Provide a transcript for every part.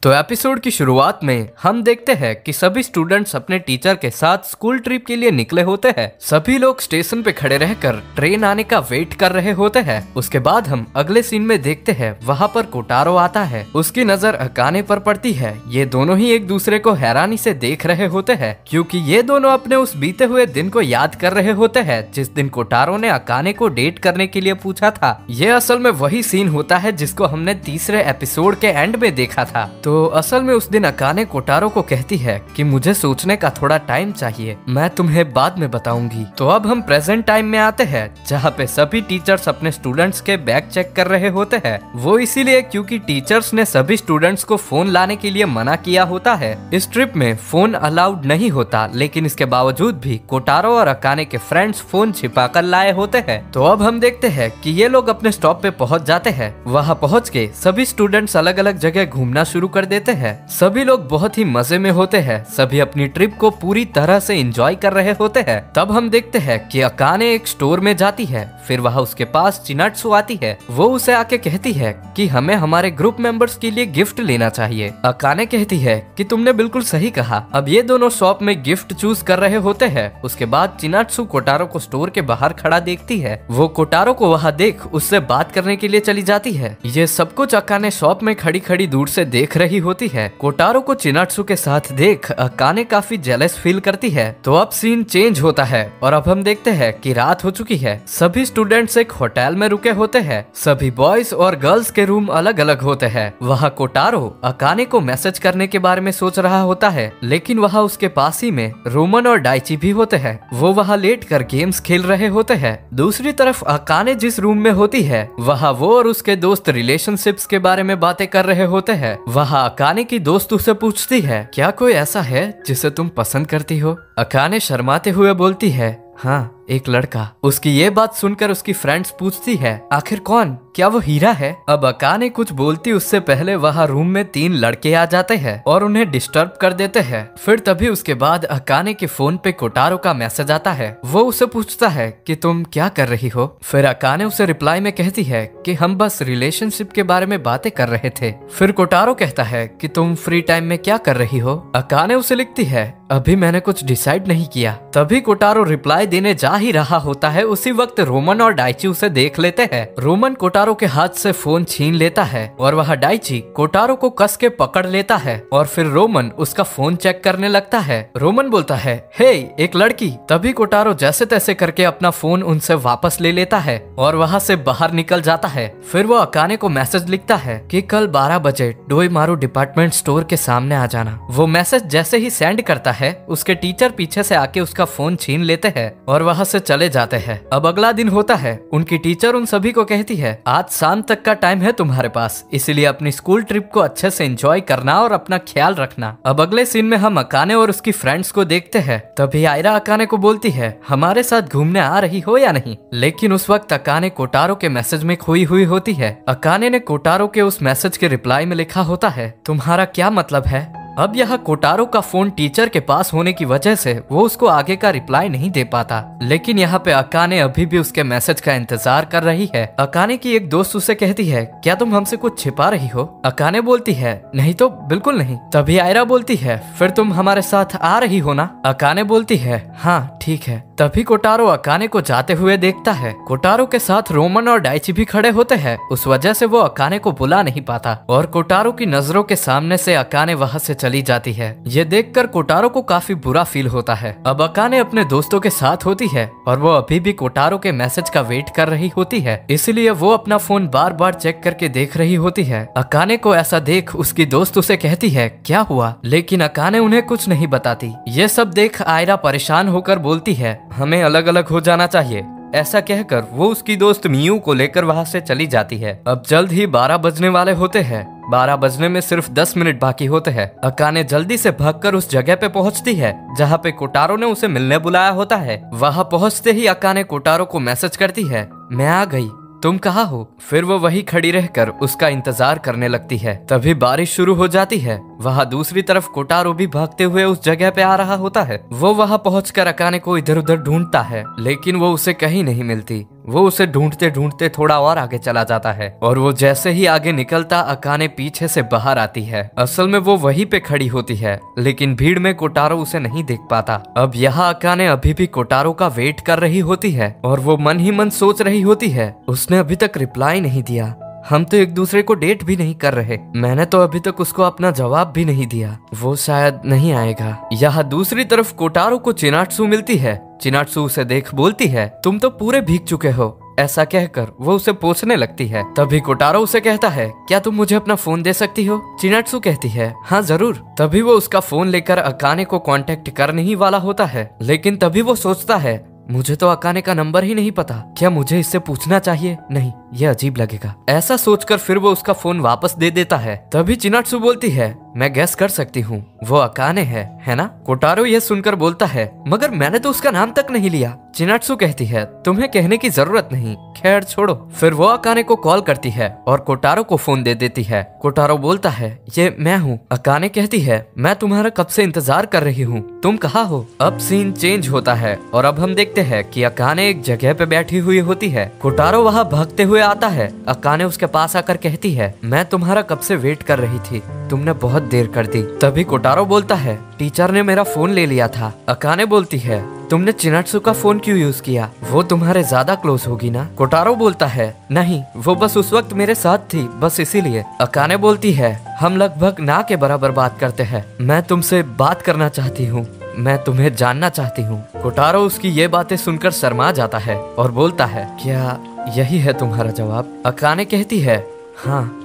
तो एपिसोड की शुरुआत में हम देखते हैं कि सभी स्टूडेंट्स अपने टीचर के साथ स्कूल ट्रिप के लिए निकले होते हैं। सभी लोग स्टेशन पे खड़े रहकर ट्रेन आने का वेट कर रहे होते हैं। उसके बाद हम अगले सीन में देखते हैं वहाँ पर कोटारो आता है। उसकी नजर अकाने पर पड़ती है। ये दोनों ही एक दूसरे को हैरानी से देख रहे होते हैं क्योंकि ये दोनों अपने उस बीते हुए दिन को याद कर रहे होते हैं जिस दिन कोटारो ने अकाने को डेट करने के लिए पूछा था। ये असल में वही सीन होता है जिसको हमने तीसरे एपिसोड के एंड में देखा था। तो असल में उस दिन अकाने कोटारो को कहती है कि मुझे सोचने का थोड़ा टाइम चाहिए, मैं तुम्हें बाद में बताऊंगी। तो अब हम प्रेजेंट टाइम में आते हैं जहाँ पे सभी टीचर्स अपने स्टूडेंट्स के बैग चेक कर रहे होते हैं। वो इसीलिए क्योंकि टीचर्स ने सभी स्टूडेंट्स को फोन लाने के लिए मना किया होता है। इस ट्रिप में फोन अलाउड नहीं होता, लेकिन इसके बावजूद भी कोटारो और अकाने के फ्रेंड्स फोन छिपा कर लाए होते हैं। तो अब हम देखते हैं कि ये लोग अपने स्टॉप पे पहुंच जाते हैं। वहाँ पहुंच के सभी स्टूडेंट्स अलग अलग जगह घूमना शुरू कर देते हैं। सभी लोग बहुत ही मजे में होते हैं। सभी अपनी ट्रिप को पूरी तरह से एंजॉय कर रहे होते हैं। तब हम देखते हैं कि अकाने एक स्टोर में जाती है। फिर वहाँ उसके पास चिनात्सु आती है। वो उसे आके कहती है कि हमें हमारे ग्रुप मेंबर्स के लिए गिफ्ट लेना चाहिए। अकाने कहती है कि तुमने बिल्कुल सही कहा। अब ये दोनों शॉप में गिफ्ट चूज कर रहे होते हैं। उसके बाद चिनात्सु कोटारो को स्टोर के बाहर खड़ा देखती है। वो कोटारो को वहाँ देख उससे बात करने के लिए चली जाती है। ये सब कुछ अकाने शॉप में खड़ी खड़ी दूर से देख रही होती है। कोटारो को चिनात्सु के साथ देख अकाने काफी जेलस फील करती है। तो अब सीन चेंज होता है और अब हम देखते हैं कि रात हो चुकी है। सभी स्टूडेंट्स एक होटल में रुके होते हैं। सभी बॉयज और गर्ल्स के रूम अलग अलग होते हैं। वहाँ कोटारो अकाने को मैसेज करने के बारे में सोच रहा होता है, लेकिन वहाँ उसके पास ही में रोमन और डाइची भी होते हैं। वो वहाँ लेट कर गेम्स खेल रहे होते हैं। दूसरी तरफ अकाने जिस रूम में होती है वहाँ वो और उसके दोस्त रिलेशनशिप्स के बारे में बातें कर रहे होते हैं। वहाँ अकाने की दोस्त उसे पूछती है, क्या कोई ऐसा है जिसे तुम पसंद करती हो? अकाने शर्माते हुए बोलती है, हाँ, एक लड़का। उसकी ये बात सुनकर उसकी फ्रेंड्स पूछती है, आखिर कौन? क्या वो हीरा है? अब अकाने कुछ बोलती उससे पहले वहाँ रूम में 3 लड़के आ जाते हैं और उन्हें डिस्टर्ब कर देते हैं। फिर तभी उसके बाद अकाने के फोन पे कोटारो का मैसेज आता है। वो उसे पूछता है कि तुम क्या कर रही हो? फिर अकाने उसे रिप्लाई में कहती है कि हम बस रिलेशनशिप के बारे में बातें कर रहे थे। फिर कोटारो कहता है कि तुम फ्री टाइम में क्या कर रही हो? अकाने उसे लिखती है, अभी मैंने कुछ डिसाइड नहीं किया। तभी कोटारो रिप्लाई देने जा ही रहा होता है। उसी वक्त रोमन और डाइची उसे देख लेते हैं। रोमन कोटारो के हाथ से फोन छीन लेता है और वह डाइची कोटारो को कस के पकड़ लेता है और फिर रोमन उसका फोन चेक करने लगता है। रोमन बोलता है, हे एक लड़की। तभी कोटारो जैसे तैसे करके अपना फोन उनसे वापस ले लेता है और वहाँ से बाहर निकल जाता है। फिर वो अकाने को मैसेज लिखता है कि कल 12 बजे डोईमारू डिपार्टमेंट स्टोर के सामने आ जाना। वो मैसेज जैसे ही सेंड करता है उसके टीचर पीछे से आके उसका फोन छीन लेते हैं और वहाँ से चले जाते हैं। अब अगला दिन होता है। उनकी टीचर उन सभी को कहती है, आज शाम तक का टाइम है तुम्हारे पास, इसलिए अपनी स्कूल ट्रिप को अच्छे से एंजॉय करना और अपना ख्याल रखना। अब अगले सीन में हम अकाने और उसकी फ्रेंड्स को देखते हैं। तभी आयरा अकाने को बोलती है, हमारे साथ घूमने आ रही हो या नहीं? लेकिन उस वक्त अकाने कोटारो के मैसेज में खोई हुई होती है। अकाने ने कोटारो के उस मैसेज के रिप्लाई में लिखा होता है, तुम्हारा क्या मतलब है? अब यह कोटारो का फोन टीचर के पास होने की वजह से वो उसको आगे का रिप्लाई नहीं दे पाता, लेकिन यहाँ पे अकाने अभी भी उसके मैसेज का इंतजार कर रही है। अकाने की एक दोस्त उसे कहती है, क्या तुम हमसे कुछ छिपा रही हो? अकाने बोलती है, नहीं तो बिल्कुल नहीं। तभी आयरा बोलती है, फिर तुम हमारे साथ आ रही हो ना? अकाने बोलती है, हाँ ठीक है। तभी कोटारो अकाने को जाते हुए देखता है। कोटारो के साथ रोमन और डाइची भी खड़े होते हैं। उस वजह से वो अकाने को बुला नहीं पाता और कोटारो की नजरों के सामने से अकाने वहाँ से चली जाती है। ये देखकर कोटारो को काफी बुरा फील होता है। अब अकाने अपने दोस्तों के साथ होती है और वो अभी भी कोटारो के मैसेज का वेट कर रही होती है, इसलिए वो अपना फोन बार बार चेक करके देख रही होती है। अकाने को ऐसा देख उसकी दोस्त उसे कहती है, क्या हुआ? लेकिन अकाने उन्हें कुछ नहीं बताती। ये सब देख आयरा परेशान होकर बोलती है, हमें अलग अलग हो जाना चाहिए। ऐसा कहकर वो उसकी दोस्त मियू को लेकर वहाँ से चली जाती है। अब जल्द ही 12 बजने वाले होते हैं। 12 बजने में सिर्फ 10 मिनट बाकी होते हैं। अकाने जल्दी से भागकर उस जगह पे पहुंचती है जहाँ पे कोटारो ने उसे मिलने बुलाया होता है। वहाँ पहुँचते ही अकाने कोटारो को मैसेज करती है, मैं आ गई, तुम कहाँ हो? फिर वो वही खड़ी रहकर उसका इंतजार करने लगती है। तभी बारिश शुरू हो जाती है। वहाँ दूसरी तरफ कोटारो भी भागते हुए उस जगह पे आ रहा होता है। वो वहाँ पहुंचकर अकाने को इधर उधर ढूंढता है, लेकिन वो उसे कहीं नहीं मिलती। वो उसे ढूंढते ढूंढते थोड़ा और आगे चला जाता है और वो जैसे ही आगे निकलता अकाने पीछे से बाहर आती है। असल में वो वहीं पे खड़ी होती है, लेकिन भीड़ में कोटारो उसे नहीं देख पाता। अब यहाँ अकाने अभी भी कोटारो का वेट कर रही होती है और वो मन ही मन सोच रही होती है, उसने अभी तक रिप्लाई नहीं दिया। हम तो एक दूसरे को डेट भी नहीं कर रहे। मैंने तो अभी तक उसको अपना जवाब भी नहीं दिया। वो शायद नहीं आएगा। यहाँ दूसरी तरफ कोटारो को चिनात्सु मिलती है। चिनात्सु उसे देख बोलती है, तुम तो पूरे भीग चुके हो। ऐसा कहकर वो उसे पोंछने लगती है। तभी कोटारो उसे कहता है, क्या तुम मुझे अपना फोन दे सकती हो? चिनात्सु कहती है, हाँ जरूर। तभी वो उसका फोन लेकर अकाने को कांटेक्ट करने ही वाला होता है, लेकिन तभी वो सोचता है, मुझे तो अकाने का नंबर ही नहीं पता। क्या मुझे इससे पूछना चाहिए? नहीं, यह अजीब लगेगा। ऐसा सोचकर फिर वो उसका फोन वापस दे देता है। तभी चिनात्सु बोलती है, मैं गैस कर सकती हूँ, वो अकाने है ना? कोटारो यह सुनकर बोलता है, मगर मैंने तो उसका नाम तक नहीं लिया। चिनात्सु कहती है, तुम्हें कहने की जरूरत नहीं, खैर छोड़ो। फिर वो अकाने को कॉल करती है और कोटारो को फोन दे देती है। कोटारो बोलता है, ये मैं हूँ। अकाने कहती है, मैं तुम्हारा कब से इंतजार कर रही हूँ, तुम कहाँ हो? अब सीन चेंज होता है और अब हम देखते हैं कि अकाने एक जगह पे बैठी हुई होती है। कोटारो वहाँ भागते हुए आता है। अकाने उसके पास आकर कहती है, मैं तुम्हारा कब से वेट कर रही थी, तुमने बहुत देर कर दी। तभी कोटारो बोलता है, टीचर ने मेरा फोन ले लिया था। अकाने बोलती है, तुमने चिनात्सु का फोन क्यों यूज किया? वो तुम्हारे ज्यादा क्लोज होगी ना? कोटारो बोलता है, नहीं, वो बस उस वक्त मेरे साथ थी, बस इसीलिए। अकाने बोलती है, हम लगभग ना के बराबर बात करते हैं। मैं तुमसे बात करना चाहती हूँ, मैं तुम्हें जानना चाहती हूँ। कोटारो उसकी ये बातें सुनकर शर्मा जाता है और बोलता है, क्या यही है तुम्हारा जवाब? अकाने कहती है, हाँ।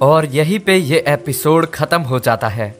और यहीं पे ये एपिसोड खत्म हो जाता है।